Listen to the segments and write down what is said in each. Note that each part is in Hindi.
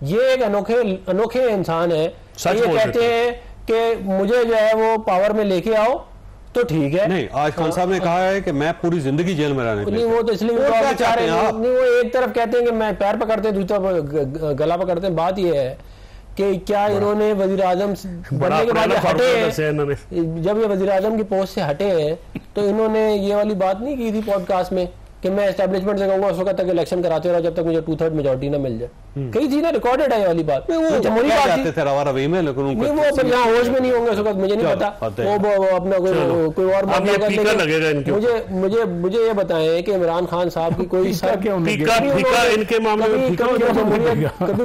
ये एक अनोखे इंसान है। ये कहते हैं कि मुझे जो है वो पावर में लेके आओ तो ठीक है। नहीं, आज खान साहब ने कहा है कि मैं पूरी जिंदगी जेल में रहने नहीं, वो तो इसलिए चाह रहे हैं। नहीं, वो एक तरफ कहते हैं कि मैं पैर पकड़ते हैं, दूसरी तरफ गला पकड़ते हैं। बात ये है कि क्या इन्होंने वजीर आजम बनने के बाद हटे हैं, जब ये वजीर आजम की पोस्ट से हटे हैं तो इन्होंने ये वाली बात नहीं की थी पॉडकास्ट में कि मैं एस्टेब्लिशमेंट से कहूंगा उस वक्त तक इलेक्शन कराते रहो जब तक मुझे 2/3 मेजोरिटी ना मिल जाए। कही थी ना, रिकॉर्डेड है ये वाली बात। वो जमहूरी बात थी, नहीं वो यहाँ होश में नहीं होंगे उस वक्त, मुझे नहीं पता। वो अपना कोई और मुझे ये बताएं कि इमरान खान साहब की कोई कभी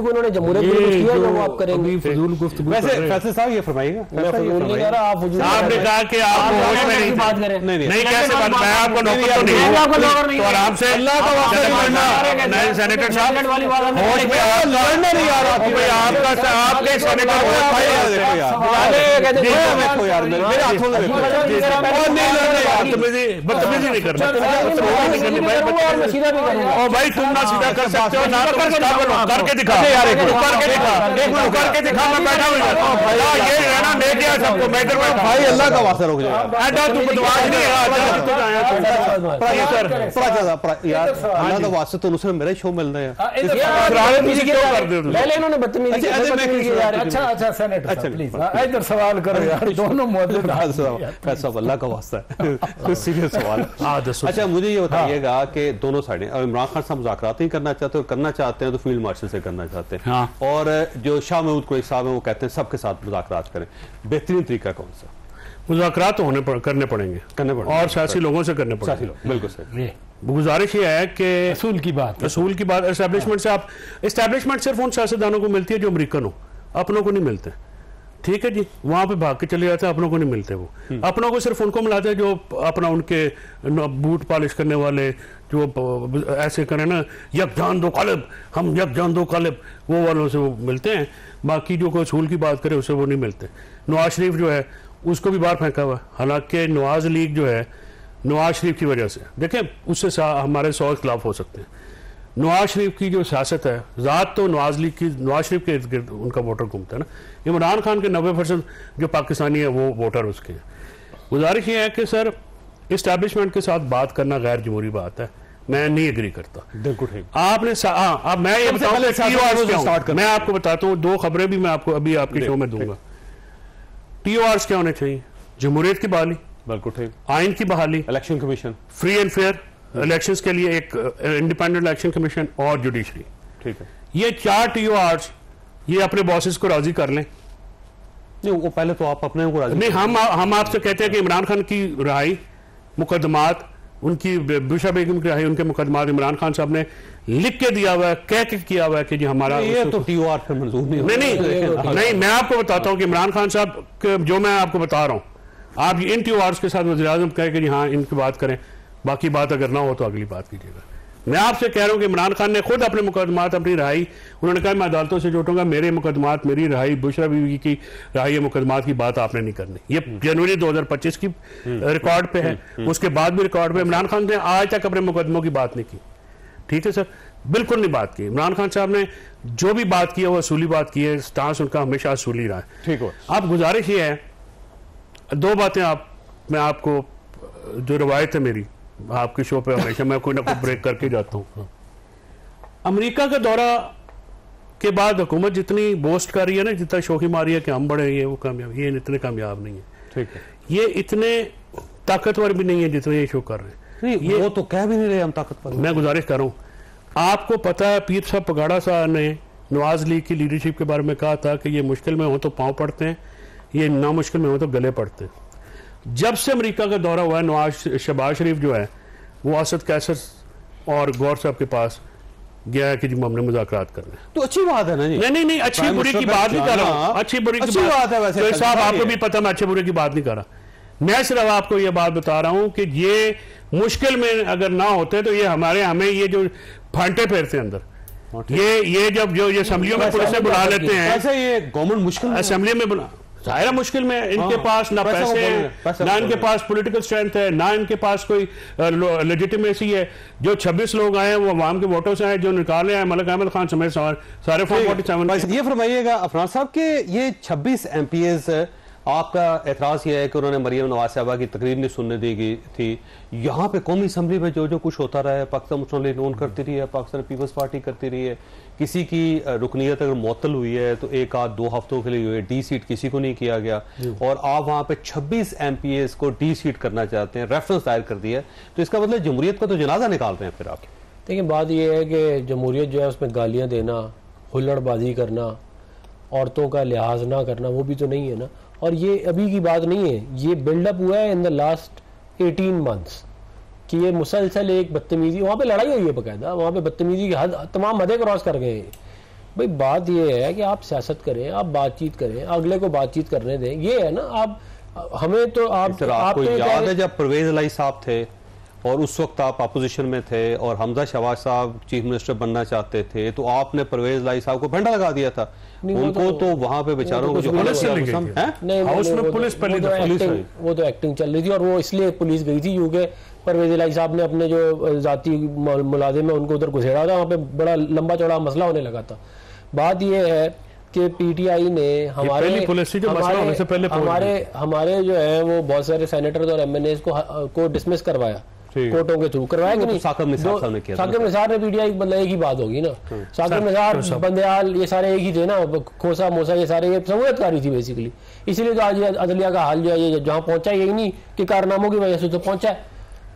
उन्होंने जमहूरियत किया जो वो आप करेंगे? वैसे फैसले साहब ये फरमाइएगा। मैं फजूल नहीं कह रहा, आप फजूल बात करें। नहीं कैसे बात, मैं आपको नौकर नहीं, तो आराम से अल्लाह का वास्ता सेनेटर साहब वाली बात होश में लड़ने नहीं आ रहा भाई। आपका आपके सेनेटर देखो यार मेरे हाथों में बदतमीजी नहीं करना और भाई तुम ना सीधा कर सकते हो ना करके दिखा यार, करके दिखा। मैं बैठा हुआ ये रहना ले गया सबको मैं भाई अल्लाह का वास्ता रुक जाए। तू बदमाश नहीं यार अल्लाह का वास्ता तो उसने मेरा शो मिलना है। पहले इन्होंने बदतमीजी। अच्छा सेनेटर प्लीज इधर सवाल करो यार, दोनों साहब अल्लाह का वास्ता है, सीरियस सवाल। अच्छा मुझे ये बताइएगा कि दोनों साइडें, अब इमरान खान साहब मुज़ाकरात नहीं करना चाहते, और करना चाहते हैं तो फील्ड मार्शल से करना चाहते हैं, और जो शाह महमूद कुरैशी साहब हैं वो कहते हैं सबके साथ मुज़ाकरात करें। बेहतरीन तरीका कौन सा? मुज़ाकरात तो करने पड़ेंगे और सियासी लोगों से करने पड़ेंगे। बिल्कुल सही। गुजारिश ये है कि असूल की बात एस्टैब्लिशमेंट से आप एस्टैब्लिशमेंट सिर्फ उन सियासतदानों को मिलती है जो अमेरिकन हो, अपनों को नहीं मिलते। ठीक है जी, वहां पे भाग के चले जाते हैं, अपनों को नहीं मिलते। वो अपनों को सिर्फ उनको मिलाते हैं जो अपना उनके बूट पॉलिश करने वाले, जो ऐसे करें ना यकजान दो कालिब, हम यकजान दो कालिब, वो वालों से वो मिलते हैं। बाकी जो कोई असूल की बात करे उससे वो नहीं मिलते। नवाज शरीफ जो है उसको भी बाहर फेंका हुआ है, हालांकि नवाज लीग जो है नवाज शरीफ की वजह से, देखें उससे हमारे 100 इख्तलाफ हो सकते हैं। नवाज शरीफ की जो सियासत है, ज़ात तो नवाज लीग की, नवाज शरीफ के इर्द गिर्द उनका वोटर घूमता है ना। इमरान खान के 90% जो पाकिस्तानी है वो वोटर उसके हैं। गुजारिश ये है कि सर इस्टेब्लिशमेंट के साथ बात करना गैर जमहूरी बात है, मैं नहीं एग्री करता। बिल्कुल ठीक। आपने अब मैं ये बताऊं, मैं आपको बताता हूँ 2 खबरें भी मैं आपको अभी आपके शो में दूंगा। TORs क्या होने चाहिए? जमहूरियत की बहाली, बिल्कुल ठीक, आइन की बहाली, election commission, free and fair elections के लिए एक इंडिपेंडेंट इलेक्शन कमीशन, और जुडिशरी। ठीक है, ये 4 TORs ये अपने बॉसेस को राजी कर लें। नहीं वो पहले तो आप अपने को राजी नहीं, हम आपसे कहते हैं कि इमरान खान की रिहाई, मुकदमात, उनकी बुशरा बेगम की रिहाई, उनके मुकदमात इमरान खान साहब ने लिख के दिया हुआ है, कह के किया हुआ है कि जी हमारा ये तो TOR पे मंजूर नहीं। मैं आपको बताता हूँ कि इमरान खान साहब जो मैं आपको बता रहा हूँ, आप इन TORs के साथ वज़ीर आज़म कहे कि जी हाँ इनकी बात करें, बाकी बात अगर ना हो तो अगली बात कीजिएगा। मैं आपसे कह रहा हूँ कि इमरान खान ने खुद अपने मुकदमात, अपनी रिहाई, उन्होंने कहा मैं अदालतों से जुटूंगा, मेरे मुकदमात, मेरी रिहाई, बुशरा बीवी की रिहाई, मुकदमात की बात आपने नहीं करनी। ये जनवरी 2025 की रिकॉर्ड पे है, उसके बाद भी रिकॉर्ड पे। इमरान खान ने आज तक अपने मुकदमों की बात नहीं की। ठीक है सर, बिल्कुल नहीं बात की। इमरान खान साहब ने जो भी बात की है वो असूली बात की है, स्टांस उनका हमेशा असूली रहा है। ठीक हो। आप गुजारिश ये है, 2 बातें मैं आपको, जो रवायत है मेरी आपके शो पे, हमेशा मैं कोई ना कोई ब्रेक करके जाता हूँ। अमेरिका का दौरा के बाद हुकूमत जितनी बोस्ट कर रही है ना, जितना शोखी मारी है कि हम बड़े ये वो कामयाब, ये इतने कामयाब नहीं है। ठीक है, ये इतने ताकतवर भी नहीं है जितने ये शो कर रहे हैं। नहीं ये वो तो कह भी नहीं रहे हम ताकतवर। मैं गुजारिश कर रहा हूँ, आपको पता है पीर साहब पगाड़ा साहब ने नवाज लीग की लीडरशिप के बारे में कहा था कि ये मुश्किल में हो तो पाँव पड़ते हैं, ये ना मुश्किल में हो तो गले पड़ते हैं। जब से अमेरिका का दौरा हुआ है, शहबाज शरीफ जो है वो असद कैसर और गौर साहब के पास गया है कि जी हमने मुज़ाकरात करना है। तो अच्छी बात है ना जी। नहीं, अच्छी बुरी की बात नहीं कर रहा हूँ, अच्छी बुरी की बात है। वैसे साहब आपको भी पता, मैं अच्छे बुरे की बात नहीं कर रहा, मैं सिर्फ आपको ये बात बता रहा हूँ कि ये मुश्किल में अगर ना होते तो ये हमें ये जो फांटे फेरते हैं अंदर, ये जब जो असेंबलियों में पुलिस से बुला लेते हैं, ये गवर्नमेंट मुश्किल असेंबली में जाहिर मुश्किल में इनके पास ना पैसे हैं, ना इनके पास पॉलिटिकल स्ट्रेंथ है, ना इनके पास कोई लेजिटिमेसी है। जो 26 लोग आए हैं वो अवाम के वोटों से आए, जो निकाले हैं मलिक अहमद खान समेत सारे 447। ये फरमाइएगा अफरान साहब के ये 26 MPs, आपका एतराज यह है कि उन्होंने मरियम नवाज साहबा की तकरीर नहीं सुनने दी गई थी। यहाँ पे कौमी असम्बली में जो जो कुछ होता रहा है, पाकिस्तान मुस्लिम लीग नून करती रही है, पाकिस्तान पीपल्स पार्टी करती रही है, किसी की रुकनीत अगर मुअत्तल हुई है तो 1 आध 2 हफ्तों के लिए हुई है, डी सीट किसी को नहीं किया गया, और आप वहाँ पे 26 MPs को डी सीट करना चाहते हैं, रेफरेंस दायर कर दिया है, तो इसका मतलब जमहूरियत का तो जनाजा निकाल रहे हैं फिर आप। देखिए बात यह है कि जमहूरियत जो है उसमें गालियाँ देना, हुल्लड़बाजी करना, औरतों का लिहाज ना करना, वो भी तो नहीं है ना। और ये अभी की बात नहीं है, ये बिल्डअप हुआ है इन द लास्ट 18 मंथ्स कि ये मुसलसल एक बदतमीजी, वहाँ पे लड़ाई हुई है बकायदा, वहाँ पे बदतमीजी की हद, तमाम हदें क्रॉस कर गए। भाई बात ये है कि आप सियासत करें, आप बातचीत करें, अगले को बातचीत करने दें, ये है ना। आप हमें तो आपको याद है जब परवेज इलाही साहब थे और उस वक्त आप अपोजिशन में थे और हमजा शहबाज साहब चीफ मिनिस्टर बनना चाहते थे, तो आपने परवेज इलाही साहब को फंडा लगा दिया था उनको, तो वहां पे बेचारों को जो पुलिस वो तो एक्टिंग चल रही थी, और वो इसलिए पुलिस गई थी क्योंकि परवेज इलाही साहब ने अपने जो जाती मुलाजिम है उनको उधर घुसेड़ा था, वहाँ पे बड़ा लंबा चौड़ा मसला होने लगा था। बात ये है कि PTI ने हमारे जो है वो बहुत सारे सेनेटर्स और MNAs को डिसमिस करवाया कोर्टों के थ्रू, करवाया कि नहीं। साकिब निसार ने PTI, मतलब एक ही बात होगी ना, साकिब निसार, बंदयाल, ये सारे एक ही थे ना, खोसा मोसा, ये सारे ये समूहतकारी थी बेसिकली। इसीलिए तो आज अदलिया का हाल जो है ये जहाँ पहुंचा, यही नहीं कि कारनामों की वजह से तो पहुंचा है।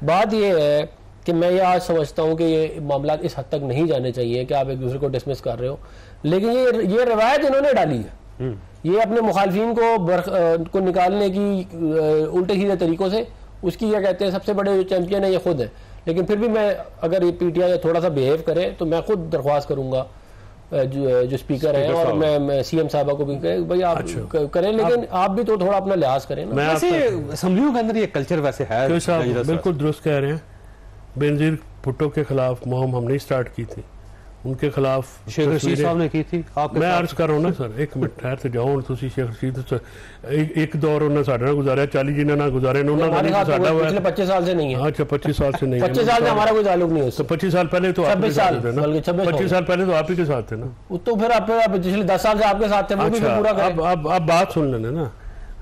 बात ये है कि मैं ये आज समझता हूँ कि ये मामला इस हद तक नहीं जाने चाहिए कि आप एक दूसरे को डिसमिस कर रहे हो, लेकिन ये रवायत इन्होंने डाली है, ये अपने मुखालफिन को निकालने की उल्टे सीधे तरीकों से, उसकी क्या कहते हैं सबसे बड़े जो चैंपियन है ये खुद है। लेकिन फिर भी मैं, अगर ये PTI थोड़ा सा बिहेव करे तो मैं खुद दरख्वास्त करूंगा जो स्पीकर है, और मैं CM साहबा को भी भाई आप करें, लेकिन आप भी तो थोड़ा अपना लिहाज करें ना। असम्बलियों के अंदर ये कल्चर वैसे है। बिल्कुल दुरुस्त कह रहे हैं। बेनजीर भुट्टो के खिलाफ मुहिम हमने स्टार्ट की थी, उनके खिलाफ शेख रशीद साहब ने की थी। मैं अर्ज कर रहा हूँ ना सर, एक मिनट ठहर से जाओ। शेख रशीद एक दौर उन्होंने साढ़े ना गुजारा, 40 जी ने गुजारे, पिछले 25 साल से नहीं है। अच्छा 25 साल से नहीं, 25 साल से हमारा कोई ताल्लुक नहीं है। तो 25 साल पहले तो 26 साल पहले तो आप ही के साथ थे ना, तो फिर आप पिछले 10 साल से आपके साथ थे। अब बात सुन लेना ना,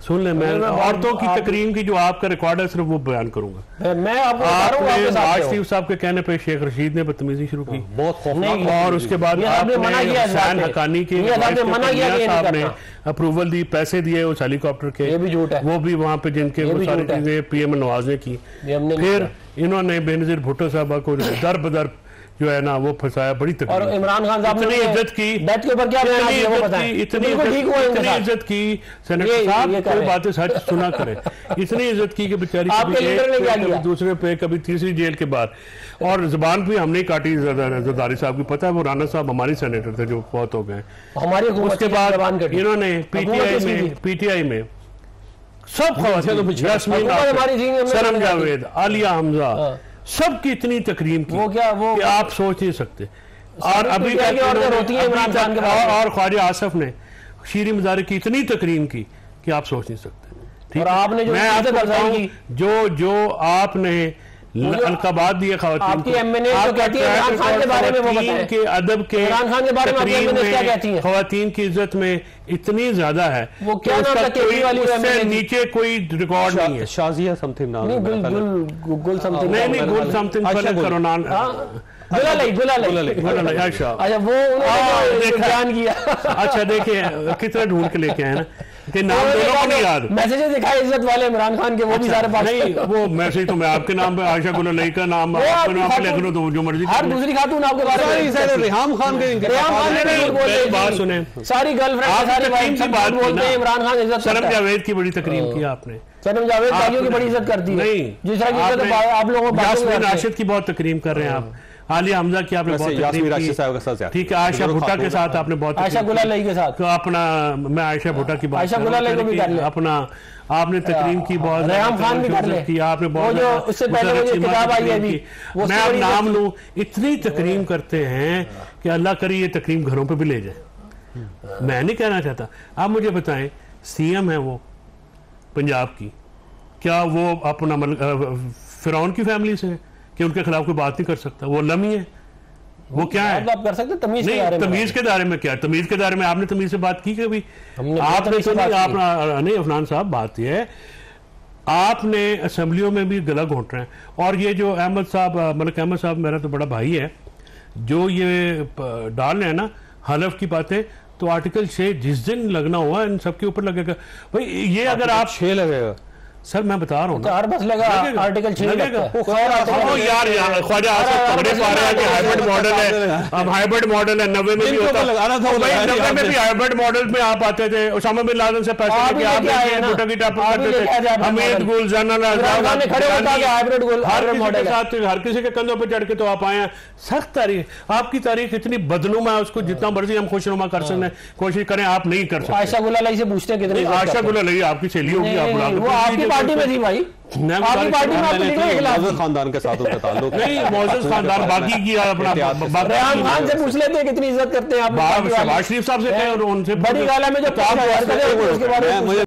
सुन ले। मैं औरतों की तकरीम की जो आपका रिकॉर्ड है सिर्फ वो बयान करूंगा। मैं आपने आसिफ साहब के कहने पे शेख रशीद ने बदतमीजी शुरू की, बहुत खौफनाक, और उसके बाद आपने हुसैन हकानी के साहब ने अप्रूवल दी, पैसे दिए उस हेलीकॉप्टर के, ये भी झूठ है, वो भी वहां पे जिनके वो सारी चीजें PM नवाज ने की। फिर इन्होंने बेनजीर भुट्टो साहबा को दर बदर जो है ना वो फंसाया, बड़ी तकलीफ। और इमरान खान साहब ने इज्जत की, डेथ के ऊपर क्या बयान दिया वो बताएं। इतनी इज्जत की सेनेटर साहब, कोई बातें सच सुना करें, इतनी इज्जत की कि बेचारी कभी दूसरे पे, कभी तीसरी जेल के बाद, और जुबान भी हमने काटी जरदारी साहब की। पता है वो राना साहब हमारी सेनेटर थे जो बहुत हो गए हमारी। उसके बाद इन्होंने PTI में सब सरम जावेद, आलिया हमजा, सबकी इतनी तकरीम की वो क्या वो कि आप सोच नहीं सकते। और अभी और ख्वाजा आसफ ने शीरी मज़ारी की इतनी तकरीम की कि आप सोच नहीं सकते। और आपने जो मैं आपको बताऊं, जो आपने अलकाबात दिए खवातीन के अदब के खवातीन की इज्जत में इतनी ज्यादा है, वो क्या उससे नीचे कोई रिकॉर्ड नहीं है। शाजिया समथिंग नाम, गुल समथिंग नहीं, गुल समथिंग करो नाम, अच्छा वो बयान किया। अच्छा देखिए कितना ढूंढ के लेके आए ना कि नाम दोनों को नहीं याद, मैसेजेस दिखाए इज्जत वाले इमरान खान के, वो भी सारे पास नहीं। वो मैसेज तो मैं आपके नाम पे, आयशा गुलई का नाम आपके नाम पे लिख लो तो जो मर्जी। हर दूसरी खातून आपके बारे में, रेहाम खान के बात सुने, सारी गर्लफ्रेंड सारी वाइफ की बात बोलते हैं। इमरान खान इज्जत, सरम जावेद की बड़ी तकरीम की आपने, सरम जावेद भाइयों की बड़ी इज्जत करती है। नहीं जिस तरह की आप लोगों को यास्मीन राशिद की बहुत तकरीम कर रहे हैं आप, आलिया हमजा की आपने बहुत तकरीम, ठीक है। आयशा भुट्टा के साथ आपने बहुत, आयशा गुलाली के साथ, तो अपना मैं आयशा भुट्टा की बात, आयशा गुलाली को भी कर ले, अपना आपने तकरीम की बहुत, रेहाम खान भी कर ले की आपने बहुत, जो उससे पहले वो किताब आई है अभी, मैं अब नाम लूं, इतनी तकरीम करते हैं कि अल्लाह करे ये तकरीम घरों पे भी ले जाए। मैं नहीं कहना चाहता। आप मुझे बताएं सीएम है वो पंजाब की, क्या वो अपना फिरौन की फैमिली से है कि उनके खिलाफ कोई बात नहीं कर सकता? वो लमी है, वो क्या है? आप कर सकते तमीज तमीज के दायरे में क्या? तमीज के दायरे में आपने तमीज से बात की कभी? आपने तो नहीं अफनान साहब, बात यह है आपने असेंबलियों में भी गला घोंट रहे हैं। और ये जो अहमद साहब, मलिक अहमद साहब मेरा तो बड़ा भाई है, जो ये डाल रहे हैं ना हलफ की बातें, तो आर्टिकल 6 जिस दिन लगना हुआ इन सबके ऊपर लगेगा भाई। ये अगर आप 6 लगेगा सर, मैं बता रहा हूँ तो हर बस लगा आर्टिकल 6 लगेगा। यार ख्वाजा आसफ पकड़े पा रहे हैं कि हाइब्रिड मॉडल है, अब हाइब्रिड मॉडल है। 90 में भी होता है, 90 में भी हाइब्रिड मॉडल में आप आते थे, उसामा बिन लादेन से पैसे लेके आप हमीद गुल हर किसी के कंधों पर चढ़ के तो आप आए हैं। सख्त तारीख, आपकी तारीख इतनी बदनुमा है, उसको जितना मर्जी हम खुशनुमा कर सकते हैं, कोशिश करें, आप नहीं कर सकते। आयशा गुलाली से पूछते हैं कितनी? आयशा गुलाली आपकी सहेली होगी, आप पार्टी में थी भाई, आपकी पार्टी में खानदान के साथ उनका ताल्लुक नहीं, मौजूद खानदान बाकी की अपना रेहान खान से पूछ लेते हैं कितनी इज्जत करते हैं आप, शहबाज शरीफ साहब से, उनसे बड़ी गाला में जो